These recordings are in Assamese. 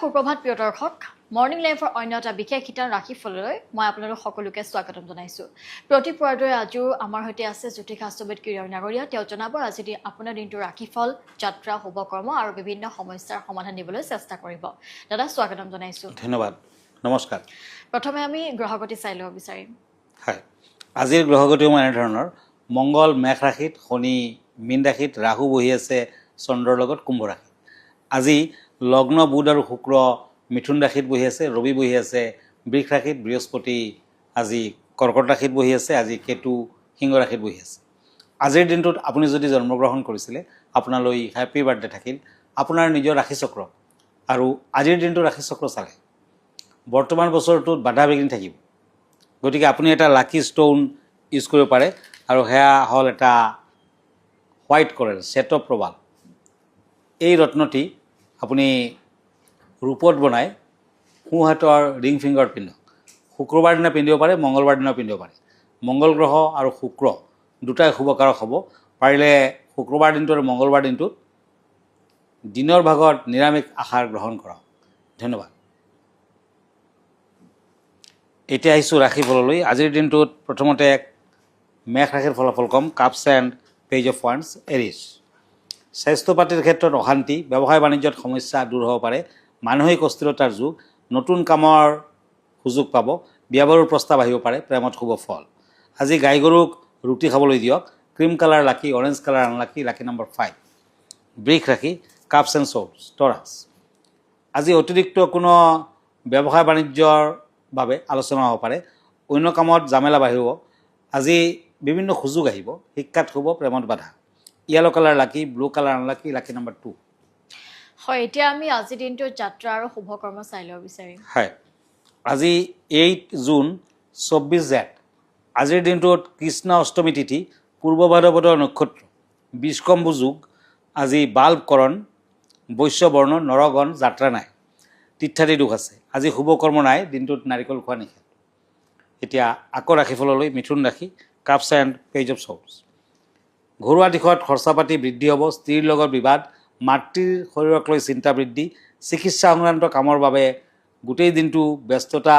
সুপ্ৰভাত প্ৰিয় দৰ্শক মৰ্নিং লাইভৰ অন্য এটা বিশেষ শিতান ৰাশিফললৈ মই আপোনালোক সকলোকে স্বাগতম জনাইছোঁ প্ৰতি পৰদৰে আজিও আমাৰ হৈতে আছে জ্যোতিষাস্ত্ৰবিদ কিৰণ নাগৰীয়া তেওঁ জনাব আজি আপোনাৰ দিনটোৰ ৰাশিফল যাত্ৰা শুভকৰ্ম আৰু বিভিন্ন সমস্যাৰ সমাধান দিবলৈ চেষ্টা কৰিব দাদা স্বাগতম জনাইছোঁ ধন্যবাদ নমস্কাৰ প্ৰথমে আমি গ্ৰহগতি চাই ল'ব বিচাৰিম হয় আজিৰ গ্ৰহগতিও এনে ধৰণৰ মংগল মেঘ ৰাশিত শনি মীন ৰাশিত ৰাহু বহি আছে চন্দ্ৰৰ লগত কুম্ভ ৰাশিত আজি লগ্ন বুধ আৰু শুক্ৰ মিথুন ৰাশিত বহি আছে ৰবি বহি আছে বৃষ ৰাশিত বৃহস্পতি আজি কৰ্কট ৰাশিত বহি আছে আজি কেতু সিংহ ৰাশিত বহি আছে আজিৰ দিনটোত আপুনি যদি জন্মগ্ৰহণ কৰিছিলে আপোনালৈ হেপী বাৰ্থডে থাকিল আপোনাৰ নিজৰ ৰাশিচক্ৰ আৰু আজিৰ দিনটো ৰাশিচক্ৰ চালে বৰ্তমান বছৰটোত বাধা বিঘিনি থাকিব গতিকে আপুনি এটা লাকি ষ্টোন ইউজ কৰিব পাৰে আৰু সেয়া হ'ল এটা হোৱাইট কৰেল ছেট অফ প্ৰবাল এই ৰত্নটি আপুনি ৰূপত বনাই সোঁহাতৰ ৰিং ফিংগাৰত পিন্ধক শুক্ৰবাৰ দিনা পিন্ধিব পাৰে মংগলবাৰ দিনা পিন্ধিব পাৰে মংগল গ্ৰহ আৰু শুক্ৰ দুটাই শুভকাৰক হ'ব পাৰিলে শুক্ৰবাৰ দিনটো আৰু মংগলবাৰ দিনটোত দিনৰ ভাগত নিৰামিষ আহাৰ গ্ৰহণ কৰক ধন্যবাদ এতিয়া আহিছোঁ ৰাশিফললৈ আজিৰ দিনটোত প্ৰথমতে মেঘ ৰাশিৰ ফলাফল কম কাপছ এণ্ড পেজ অফ ওৱান্স এৰিছ স্বাস্থ্য পাতিৰ ক্ষেত্ৰত অশান্তি ব্যৱসায় বাণিজ্যত সমস্যা দূৰ হ'ব পাৰে মানসিক অস্থিৰতাৰ যুগ নতুন কামৰ সুযোগ পাব বিয়া বাৰুৰ প্ৰস্তাৱ আহিব পাৰে প্ৰেমত শুভ ফল আজি গাই গৰুক ৰুটি খাবলৈ দিয়ক ক্ৰীম কালাৰ লাকি orange colour unlucky lucky number 5 বৃষ ৰাশি কাপছ এণ্ড শ্বৰ্টছ টৰাছ আজি অতিৰিক্ত কোনো ব্যৱসায় বাণিজ্যৰ বাবে আলোচনা হ'ব পাৰে অন্য কামত জামেলা বাঢ়িব আজি বিভিন্ন সুযোগ আহিব শিক্ষাত শুভ প্ৰেমত বাধা য়েলো কালাৰ লাকি blue colour unlucky lucky number 2 হয় এতিয়া আমি আজি দিনটোৰ যাত্ৰা আৰু শুভকৰ্ম চাই ল'ব বিচাৰিম হয় আজি 8 জুন 24 জেঠ আজিৰ দিনটোত কৃষ্ণ অষ্টমী তিথি পূৰ্ব ভাদ্ৰপদ নক্ষত্ৰ বিষ্কম্ভু যুগ আজি বাল্বকৰণ বৈশ্যবৰ্ণ নৰগণ যাত্ৰা নাই তীৰ্থাদি দুখ আছে আজি শুভকৰ্ম নাই দিনটোত নাৰিকল খোৱা নিষেধ এতিয়া আকৌ ৰাশিফললৈ মিথুন ৰাশি cups and page of shorts ঘৰুৱা দিশত খৰচা পাতি বৃদ্ধি হ'ব স্ত্ৰীৰ লগত বিবাদ মাতৃৰ শৰীৰক লৈ চিন্তা বৃদ্ধি চিকিৎসা সংক্ৰান্ত কামৰ বাবে গোটেই দিনটো ব্যস্ততা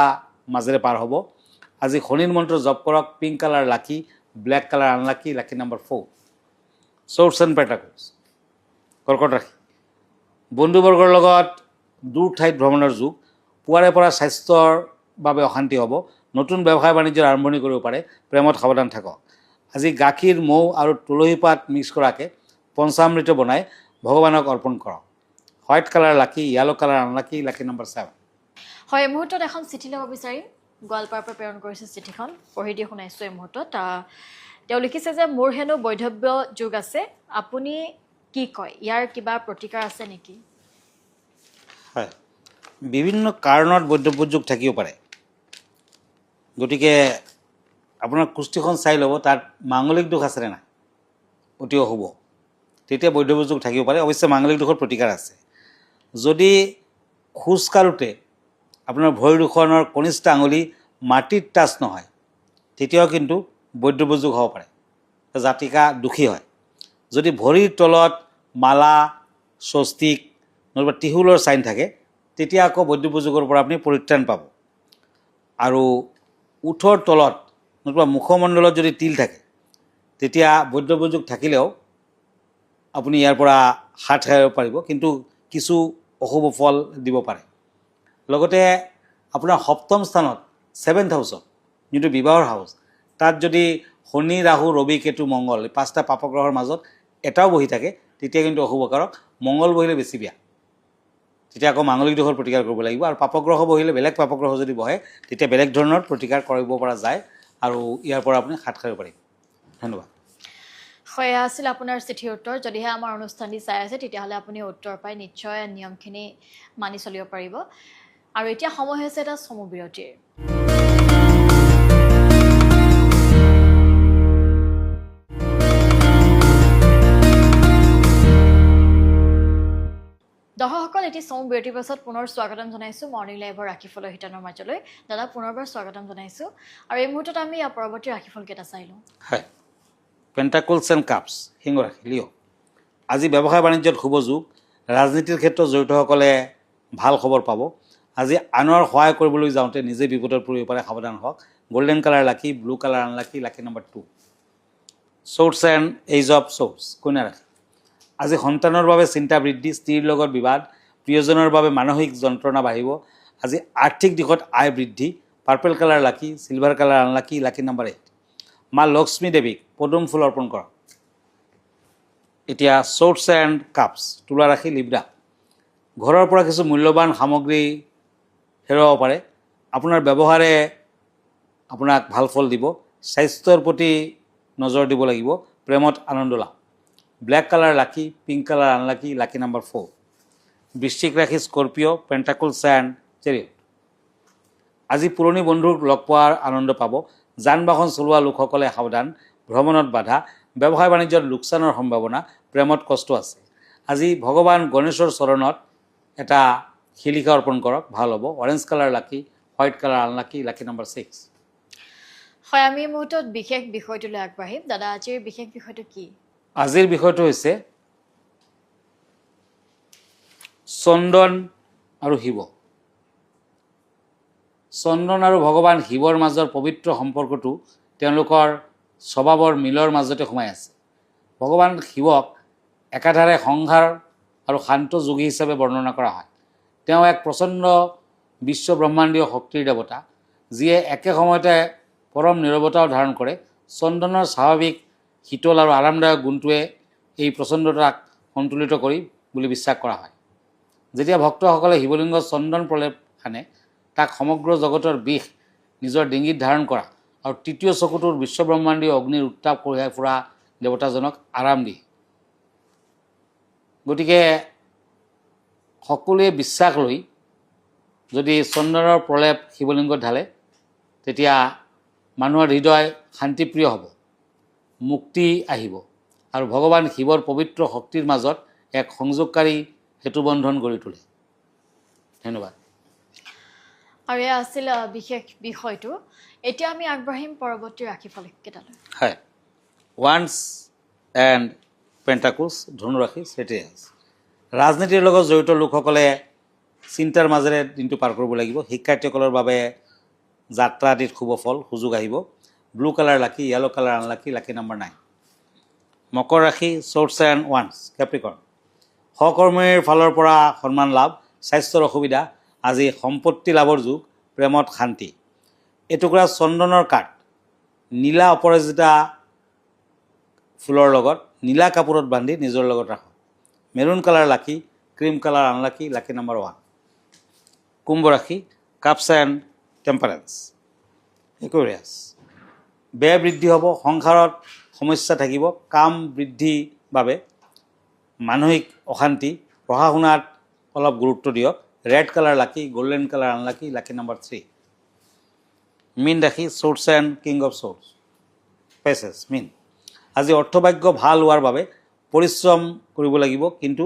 মাজেৰে পাৰ হ'ব আজি শনিৰ মন্ত্ৰ জপ কৰক pink colour lucky black colour unlucky lucky number 4 swords and pentacles কৰ্কট ৰাশি বন্ধুবৰ্গৰ লগত দূৰ ঠাইত ভ্ৰমণৰ যুগ পুৱাৰে পৰা স্বাস্থ্যৰ বাবে অশান্তি হ'ব নতুন ব্যৱসায় বাণিজ্যৰ আৰম্ভণি কৰিব পাৰে প্ৰেমত সাৱধান থাকক আজি গাখীৰ মৌ আৰু তুলসী পাত মিক্স কৰাকৈ পঞ্চামৃত বনাই ভগৱানক অৰ্পণ কৰক হোৱাইট কালাৰ লাকি yellow colour unlucky lucky number 7 হয় এই মুহূৰ্তত এখন চিঠি ল'ব বিচাৰিম গোৱালপাৰাৰ পৰা প্ৰেৰণ কৰিছে চিঠিখন পঢ়ি দি শুনাইছোঁ এই মুহূৰ্তত তেওঁ লিখিছে যে মোৰ হেনো বৈধব্য যুগ আছে আপুনি কি কয় ইয়াৰ কিবা প্ৰতিকাৰ আছে নেকি হয় বিভিন্ন কাৰণত বৈধব্য যুগ থাকিব পাৰে গতিকে আপোনাৰ কুষ্টিখন চাই ল'ব তাত মাংগলিক দোষ আছেনে নাই অতি অশুভ তেতিয়া বৈধব্য যুগ থাকিব পাৰে অৱশ্যে মাংগলিক দোষৰ প্ৰতিকাৰ আছে যদি খোজ কাঢ়োতে আপোনাৰ ভৰি দুখনৰ কনিষ্ঠ আঙুলি মাটিত টাচ নহয় তেতিয়াও কিন্তু বৈধব্য যুগ হ'ব পাৰে জাতিকা দুখী হয় যদি ভৰিৰ তলত মালা স্বস্তিক নতুবা ত্ৰিশূলৰ চাইন থাকে তেতিয়া আকৌ বৈধব্য যুগৰ পৰা আপুনি পৰিত্ৰাণ পাব আৰু ওঠৰ তলত নতুবা মুখমণ্ডলত যদি তিল থাকে তেতিয়া বৈধব্য যুগ থাকিলেও আপুনি ইয়াৰ পৰা হাত সাৰিব পাৰিব কিন্তু কিছু অশুভ ফল দিব পাৰে লগতে আপোনাৰ সপ্তম স্থানত 7th হাউচত যিটো বিবাহৰ হাউচ তাত যদি শনি ৰাহু ৰবি কেতু মংগল এই 5টা পাপগ্ৰহৰ মাজত এটাও বহি থাকে তেতিয়া কিন্তু অশুভকাৰক মংগল বহিলে বেছি বেয়া তেতিয়া আকৌ মাংগলিক দোষৰ প্ৰতিকাৰ কৰিব লাগিব আৰু পাপগ্ৰহ বহিলে বেলেগ পাপগ্ৰহ যদি বহে তেতিয়া বেলেগ ধৰণৰ প্ৰতিকাৰ কৰিব পৰা যায় আৰু ইয়াৰ পৰা আপুনি হাত সাৰিব পাৰিব ধন্যবাদ হয় আছিল আপোনাৰ চিঠিৰ উত্তৰ যদিহে আমাৰ অনুষ্ঠানটি চাই আছে তেতিয়াহ'লে আপুনি উত্তৰ পাই নিশ্চয় নিয়মখিনি মানি চলিব পাৰিব আৰু এতিয়া সময় হৈছে এটা চমু বিৰতিৰ দৰ্শকসকল এটি চমু বিৰতিৰ পাছত পুনৰ স্বাগতম জনাইছোঁ মৰ্নিং লাইভৰ ৰাশিফলৰ শিতানৰ মাজলৈ দাদা পুনৰবাৰ স্বাগতম জনাইছোঁ আৰু এই মুহূৰ্তত আমি ইয়াৰ পৰৱৰ্তী ৰাশিফলকেইটা চাই লওঁ হয় পেণ্টাকলছ এণ্ড কাপছ সিংহ ৰাশি লিঅ' আজি ব্যৱসায় বাণিজ্যত শুভ যুগ ৰাজনীতিৰ ক্ষেত্ৰত জড়িতসকলে ভাল খবৰ পাব। আজি আনৰ সহায় কৰিবলৈ যাওঁতে নিজে বিপদত পৰিব পাৰে, সাৱধান হওক। Golden colour lucky, blue colour unlucky, lucky number 2। Source and age of source, কন্যা ৰাশি। আজি সন্তানৰ বাবে চিন্তা বৃদ্ধি, স্ত্ৰীৰ লগত বিবাদ, প্ৰিয়জনৰ বাবে মানসিক যন্ত্ৰণা বাঢ়িব। আজি আৰ্থিক দিশত আয় বৃদ্ধি। পাৰ্পল কালাৰ লাকি, silver colour unlucky, lucky number 8। মা লক্ষ্মী দেৱীক পদুম ফুল অৰ্পণ কৰক। এতিয়া সোৰ্স এণ্ড কাপছ, তুলা ৰাশি, লিব্ৰা। ঘৰৰ পৰা কিছু মূল্যৱান সামগ্ৰী হেৰুৱাব পাৰে। আপোনাৰ ব্যৱহাৰে আপোনাক ভাল ফল দিব। স্বাস্থ্যৰ প্ৰতি নজৰ দিব লাগিব। প্ৰেমত আনন্দ লাভ। ব্লেক কালাৰ লাকি, pink colour unlucky, lucky number 4। বৃশ্চিক ৰাশি, স্কৰ্পিঅ', পেণ্টাকলছ এণ্ড চেৰিয়ট। আজি পুৰণি বন্ধুক লগ পোৱাৰ আনন্দ পাব। যান বাহন চলোৱা লোকসকলে সাৱধান। ভ্ৰমণত বাধা, ব্যৱসায় বাণিজ্যত লোকচানৰ সম্ভাৱনা, প্ৰেমত কষ্ট আছে। আজি ভগৱান গণেশৰ চৰণত এটা শিলিখা অৰ্পণ কৰক, ভাল হ'ব। অৰেঞ্জ কালাৰ লাকি, white colour unlucky, lucky number 6। হয়, আমি এই মুহূৰ্তত বিশেষ বিষয়টোলৈ আগবাঢ়িম। দাদা, আজিৰ বিশেষ বিষয়টো কি? আজিৰ বিষয়টো হৈছে চন্দন আৰু শিৱ। চন্দন আৰু ভগৱান শিৱৰ মাজৰ পবিত্ৰ সম্পৰ্কটো তেওঁলোকৰ স্বভাৱৰ মিলৰ মাজতে সোমাই আছে। ভগৱান শিৱক একাধাৰে সংহাৰ আৰু শান্ত যোগী হিচাপে বৰ্ণনা কৰা হয়। তেওঁ এক প্ৰচণ্ড বিশ্ব ব্ৰহ্মাণ্ডীয় শক্তিৰ দেৱতা, যিয়ে একে সময়তে পৰম নীৰৱতাও ধাৰণ কৰে। চন্দনৰ স্বাভাৱিক শীতল আৰু আৰামদায়ক গুণটোৱে এই প্ৰচণ্ডতাক সন্তুলিত কৰি বুলি বিশ্বাস কৰা হয়। যেতিয়া ভক্তসকলে শিৱলিংগ চন্দন প্ৰলেপ সানে, তাক সমগ্ৰ জগতৰ বিষ নিজৰ ডিঙিত ধাৰণ কৰা আৰু তৃতীয় চকুটোৰ বিশ্বব্ৰহ্মাণ্ডীয় অগ্নিৰ উত্তাপ কঢ়িয়াই ফুৰা দেৱতাজনক আৰাম দিয়ে। গতিকে সকলোৱে বিশ্বাস লৈ যদি চন্দনৰ প্ৰলেপ শিৱলিংগত ঢালে, তেতিয়া মানুহৰ হৃদয় শান্তিপ্ৰিয় হ'ব, মুক্তি আহিব আৰু ভগৱান শিৱৰ পবিত্ৰ শক্তিৰ মাজত এক সংযোগকাৰী সেতুবন্ধন গঢ়ি তোলে। ধন্যবাদ। আৰু এয়া আছিল বিশেষ বিষয়টো। এতিয়া আমি আগবাঢ়িম পৰৱৰ্তী ৰাশিফল কেইটালৈ। হয়, ওৱান্স এণ্ড পেণ্টাকলছ, ধনুৰাশি, চেটিয়াছ। ৰাজনীতিৰ লগত জড়িত লোকসকলে চিন্তাৰ মাজেৰে দিনটো পাৰ কৰিব লাগিব। শিক্ষাৰ্থীসকলৰ বাবে যাত্ৰা আদিত শুভ ফল, সুযোগ আহিব। ব্লু কালাৰ লাকি, yellow colour unlucky, lucky number 9। মকৰ ৰাশি, সোৰ্স এণ্ড ওৱান্স, কেপ্ৰিকৰ্ণ। সহকৰ্মীৰ ফালৰ পৰা সন্মান লাভ, স্বাস্থ্যৰ অসুবিধা। আজি সম্পত্তি লাভৰ যুগ, প্ৰেমত শান্তি। এটুকুৰা চন্দনৰ কাঠ নীলা অপৰাজিতা ফুলৰ লগত নীলা কাপোৰত বান্ধি নিজৰ লগত ৰাখক। মেৰুণ কালাৰ লাকি, cream colour unlucky, lucky number 1। কুম্ভ ৰাশি, কাপছ এণ্ড টেম্পাৰেন্স, একুৱেৰিয়াছ। ব্যয় বৃদ্ধি হ'ব, সংসাৰত সমস্যা থাকিব, কাম বৃদ্ধি বাবে মানসিক অশান্তি, পঢ়া শুনাত অলপ গুৰুত্ব দিয়ক। Red colour lucky, golden colour unlucky, lucky number 3। মীন ৰাশি, swords and king of swords, Pisces, মীন। আজি অৰ্থভাগ্য ভাল হোৱাৰ বাবে পৰিশ্ৰম কৰিব লাগিব, কিন্তু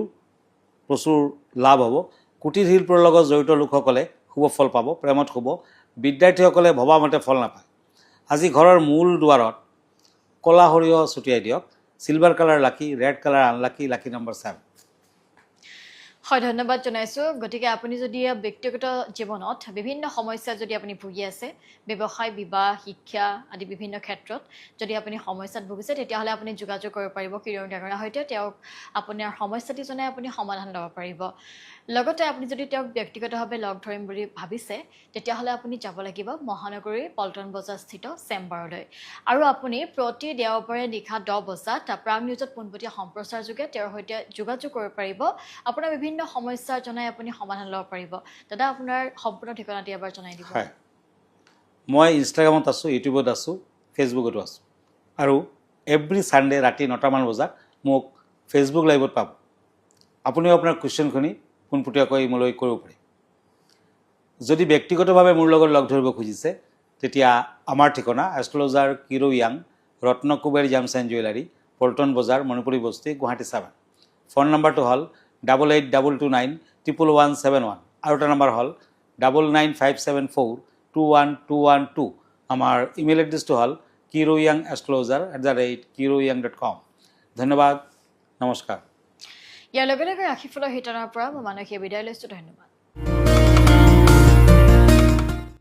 প্ৰচুৰ লাভ হ'ব। কুটিৰ শিল্পৰ লগত জড়িত লোকসকলে শুভ ফল পাব, প্ৰেমত শুভ। বিদ্যাৰ্থীসকলে ভবামতে ফল নাপায়। আজি ঘৰৰ মূল দুৱাৰত ক'লা সৰিয়হ ছটিয়াই দিয়ক। চিলভাৰ কালাৰ লাকি, red colour unlucky, lucky number 7। হয়, ধন্যবাদ জনাইছোঁ। গতিকে আপুনি যদি ব্যক্তিগত জীৱনত বিভিন্ন সমস্যা যদি আপুনি ভুগি আছে, ব্যৱসায়, বিবাহ, শিক্ষা আদি বিভিন্ন ক্ষেত্ৰত যদি আপুনি সমস্যাত ভুগিছে, তেতিয়াহ'লে আপুনি যোগাযোগ কৰিব পাৰিব কিৰণ ডাঙৰীয়াৰ সৈতে। তেওঁক আপোনাৰ সমস্যাটি জনাই আপুনি সমাধান ল'ব পাৰিব। লগতে আপুনি যদি তেওঁক ব্যক্তিগতভাৱে লগ ধৰিম বুলি ভাবিছে, তেতিয়াহ'লে আপুনি যাব লাগিব মহানগৰীৰ পল্টন বজাৰ স্থিত চেম্বাৰলৈ। আৰু আপুনি প্ৰতি দেওবাৰে নিশা 10 বজাত প্ৰাগ নিউজত পোনপটীয়া সম্প্ৰচাৰ যোগে তেওঁৰ সৈতে যোগাযোগ কৰিব পাৰিব। আপোনাৰ বিভিন্ন সমস্যা জনাই আপুনি সমাধান ল'ব পাৰিব। দাদা, আপোনাৰ সম্পূৰ্ণ ঠিকনাটি এবাৰ জনাই দিব। হয়, মই ইনষ্টাগ্ৰামত আছোঁ, ইউটিউবত আছোঁ, ফেচবুকতো আছোঁ। আৰু এভৰি ছানডে ৰাতি 9টামান বজাত মোক ফেচবুক লাইভত পাব। আপুনিও আপোনাৰ কুৱেশ্যনখিনি পোনপটীয়াকৈ মোলৈ কৰিব পাৰে। যদি ব্যক্তিগতভাৱে মোৰ লগত লগ ধৰিব খুজিছে, তেতিয়া আমাৰ ঠিকনা এষ্ট্ৰলজাৰ কিৰো য়াং, Ratnakuber gems and jewellery, Paltan Bazar, Manipuri বস্তি, গুৱাহাটী 7। ফোন নম্বৰটো হ'ল 8822911171। আৰু এটা নম্বৰ হ'ল 9957421212। আমাৰ ইমেইল এড্ৰেছটো হ'ল kiroyangastrologer@kiroyang.com। ধন্যবাদ, নমস্কাৰ। ইয়াৰ লগে লগে ৰাশিফলৰ শিতানৰ পৰা মই মানসীয়ে বিদায় লৈছোঁ। ধন্যবাদ।